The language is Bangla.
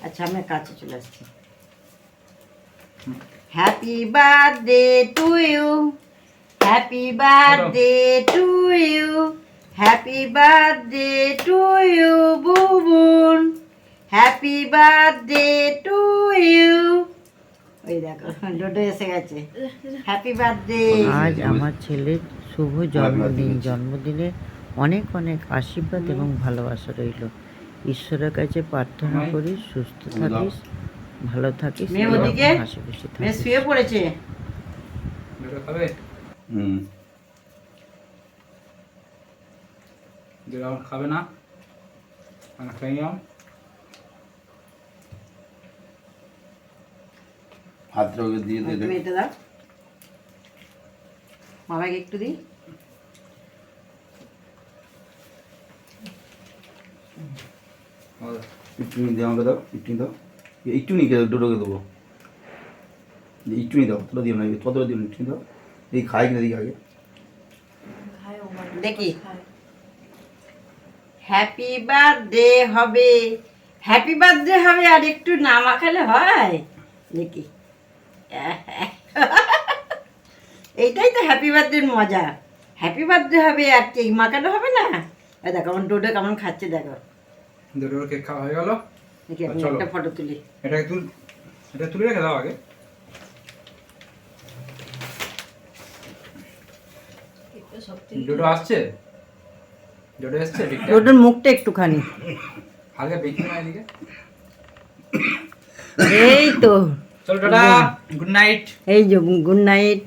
আচ্ছা আমি কাছে চলে আসছি। Happy birthday to you, happy birthday to you, happy birthday to you Bubun, happy birthday to you. ওই দেখো ডোডো এসে গেছে। Happy birthday. আজ আমার ছেলের শুভ জন্মদিন। জন্মদিনে অনেক অনেক আশীর্বাদ এবং ভালোবাসা রইল। ঈশ্বরের কাছে প্রার্থনা করি সুস্থ থাকিস, ভালো থাকিস, হাসি খুশি থাকিস। শুয়ে পড়েছে। খাবে না, খাই হাতটা দিয়ে দিয়ে তুমি এটা দাও, মামাকে একটু দিই। একটু দিয়ে আমাকে দাও, একটু দাও, একটু নিয়ে দুটোকে দেবো, একটু দাও, তোলা দিও না, কতটা দিও, একটু দাও, এই খাই কিনা দিকে আগে দেখি। হ্যাপি বার্থডে হবে, হ্যাপি বার্থডে হবে, আর একটু না মাখালে হয়? দেখি, এইটাই তো হ্যাপি বার্থডের মজা। হ্যাপি বার্থডে হবে আর কেক মাখানো হবে না? দেখো আমার ডোডো কেমন খাচ্ছে, দেখো। ডোডোর কেক খাওয়া হয়ে গেল। দেখি আমি একটা ফটো তুলি। এটা তুলে রেখে দাও আগে। ডোডো আসছে, ডোডো এসছে, ডোডোর মুখটা একটুখানি হালকা বেশি না এদিকে। এই তো চলো টাটা, গুড নাইট। এই যে গুড নাইট।